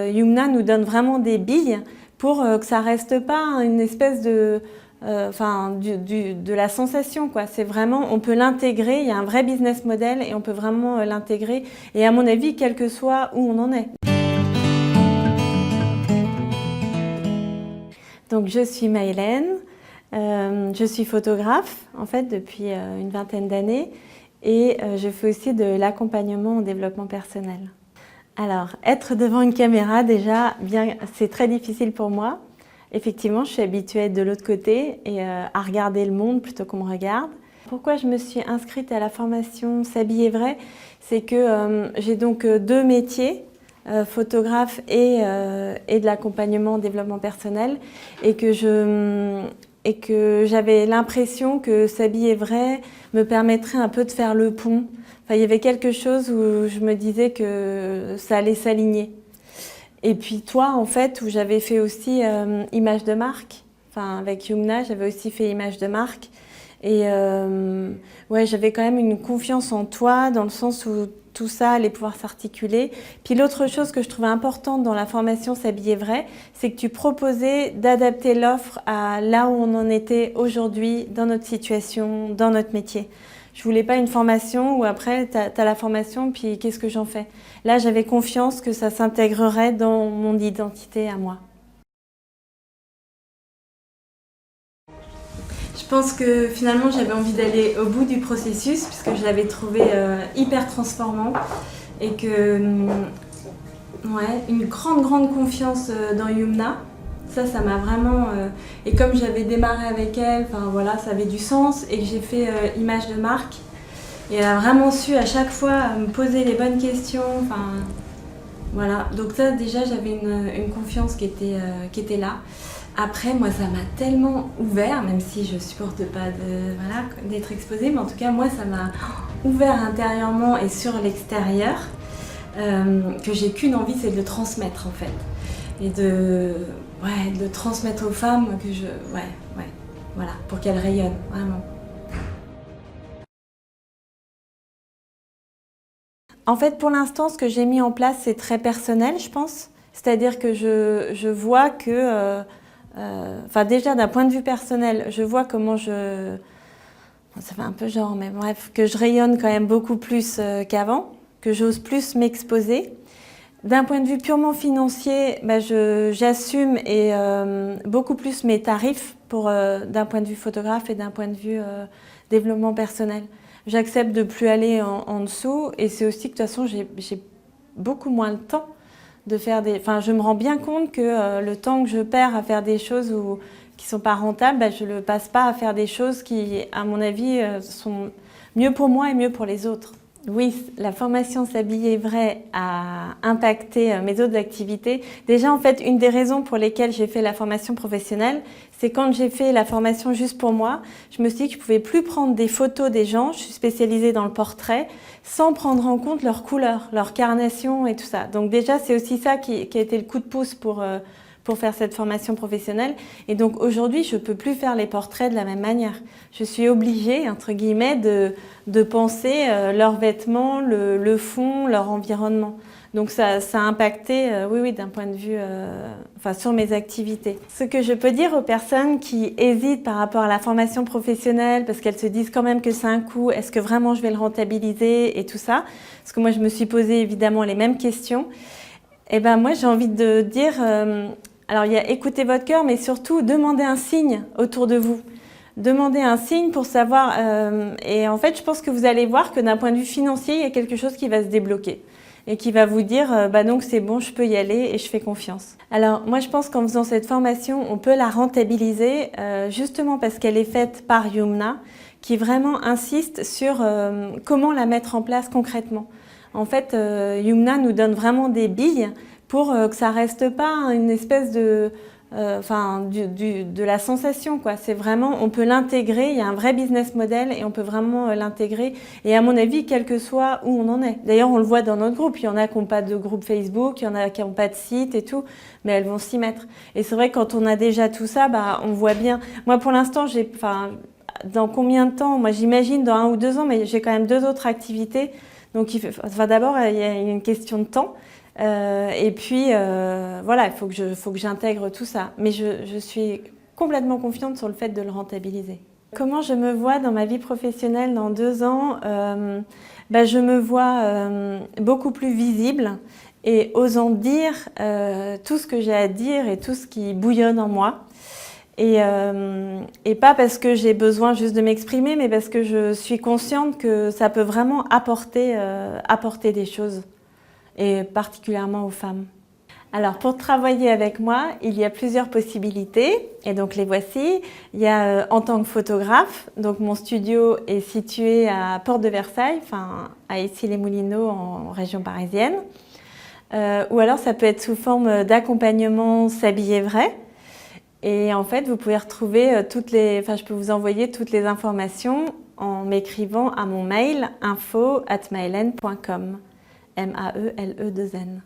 Yumna nous donne vraiment des billes pour que ça reste pas une espèce de, de la sensation, quoi. C'est vraiment, on peut l'intégrer, il y a un vrai business model et on peut vraiment l'intégrer. Et à mon avis, quel que soit où on en est. Donc je suis Maëlène, je suis photographe en fait depuis une vingtaine d'années et je fais aussi de l'accompagnement au développement personnel. Alors, être devant une caméra, déjà, c'est très difficile pour moi. Effectivement, je suis habituée à être de l'autre côté et à regarder le monde plutôt qu'on me regarde. Pourquoi je me suis inscrite à la formation S'habiller vrai? C'est que j'ai donc deux métiers, photographe et de l'accompagnement au développement personnel, et que j'avais l'impression que S'habiller vrai me permettrait un peu de faire le pont. Enfin, il y avait quelque chose où je me disais que ça allait s'aligner. Et puis toi, en fait, où j'avais fait aussi image de marque, enfin avec Yumna, j'avais aussi fait image de marque. Et ouais, j'avais quand même une confiance en toi, dans le sens où tout ça allait pouvoir s'articuler. Puis l'autre chose que je trouvais importante dans la formation S'habiller vrai, c'est que tu proposais d'adapter l'offre à là où on en était aujourd'hui, dans notre situation, dans notre métier. Je voulais pas une formation où après, tu as la formation, puis qu'est-ce que j'en fais? Là, j'avais confiance que ça s'intégrerait dans mon identité à moi. Je pense que finalement, j'avais envie d'aller au bout du processus, puisque je l'avais trouvé hyper transformant. Et que, ouais, une grande confiance dans Yumna. Ça m'a vraiment... et comme j'avais démarré avec elle, enfin voilà, ça avait du sens, et que j'ai fait image de marque. Et elle a vraiment su à chaque fois me poser les bonnes questions. Enfin, voilà. Donc ça, déjà, j'avais une confiance qui était là. Après, moi, ça m'a tellement ouvert, même si je supporte pas d'être exposée, mais en tout cas, moi, ça m'a ouvert intérieurement et sur l'extérieur, que j'ai qu'une envie, c'est de le transmettre en fait. Et de le transmettre aux femmes, voilà, pour qu'elles rayonnent, vraiment. En fait, pour l'instant, ce que j'ai mis en place, c'est très personnel, je pense. C'est-à-dire que je vois que, déjà d'un point de vue personnel, je vois comment ça fait un peu genre, mais bref, que je rayonne quand même beaucoup plus qu'avant, que j'ose plus m'exposer. D'un point de vue purement financier, j'assume et beaucoup plus mes tarifs d'un point de vue photographe et d'un point de vue développement personnel. J'accepte de plus aller en dessous, et c'est aussi que de toute façon j'ai beaucoup moins le temps de faire des... Enfin, je me rends bien compte que le temps que je perds à faire des choses qui ne sont pas rentables, je ne le passe pas à faire des choses qui, à mon avis, sont mieux pour moi et mieux pour les autres. Oui, la formation S'habiller vrai a impacté mes autres activités. Déjà, en fait, une des raisons pour lesquelles j'ai fait la formation professionnelle, c'est quand j'ai fait la formation juste pour moi, je me suis dit que je ne pouvais plus prendre des photos des gens, je suis spécialisée dans le portrait, sans prendre en compte leur couleur, leur carnation et tout ça. Donc déjà, c'est aussi ça qui a été le coup de pouce pour faire cette formation professionnelle. Et donc aujourd'hui, je ne peux plus faire les portraits de la même manière. Je suis obligée, entre guillemets, de penser leurs vêtements, le fond, leur environnement. Donc ça a impacté, oui, d'un point de vue, sur mes activités. Ce que je peux dire aux personnes qui hésitent par rapport à la formation professionnelle, parce qu'elles se disent quand même que c'est un coût, est-ce que vraiment je vais le rentabiliser et tout ça, parce que moi je me suis posé évidemment les mêmes questions. Et ben moi j'ai envie de dire, alors il y a écouter votre cœur, mais surtout demander un signe autour de vous. Demandez un signe pour savoir, et en fait je pense que vous allez voir que d'un point de vue financier, il y a quelque chose qui va se débloquer et qui va vous dire, donc c'est bon, je peux y aller et je fais confiance. Alors moi je pense qu'en faisant cette formation, on peut la rentabiliser justement parce qu'elle est faite par Yumna, qui vraiment insiste sur comment la mettre en place concrètement. En fait, Yumna nous donne vraiment des billes pour que ça reste pas une espèce de la sensation, quoi. C'est vraiment, on peut l'intégrer, il y a un vrai business model et on peut vraiment l'intégrer. Et à mon avis, quel que soit où on en est. D'ailleurs, on le voit dans notre groupe. Il y en a qui n'ont pas de groupe Facebook, il y en a qui n'ont pas de site et tout, mais elles vont s'y mettre. Et c'est vrai que quand on a déjà tout ça, on voit bien. Moi, pour l'instant, dans combien de temps? Moi, j'imagine dans 1 ou 2 ans, mais j'ai quand même 2 autres activités. Donc, d'abord, il y a une question de temps. Et puis, voilà, il faut que j'intègre tout ça. Mais je suis complètement confiante sur le fait de le rentabiliser. Comment je me vois dans ma vie professionnelle dans 2 ans? Je me vois beaucoup plus visible et osant dire tout ce que j'ai à dire et tout ce qui bouillonne en moi. Et pas parce que j'ai besoin juste de m'exprimer, mais parce que je suis consciente que ça peut vraiment apporter des choses, et particulièrement aux femmes. Alors, pour travailler avec moi, il y a plusieurs possibilités, et donc les voici. Il y a en tant que photographe, donc mon studio est situé à Porte de Versailles, enfin à Issy-les-Moulineaux en région parisienne. Ou alors ça peut être sous forme d'accompagnement s'habiller vrai. Et en fait, vous pouvez retrouver je peux vous envoyer toutes les informations en m'écrivant à mon mail info@maelen.com. maele2n.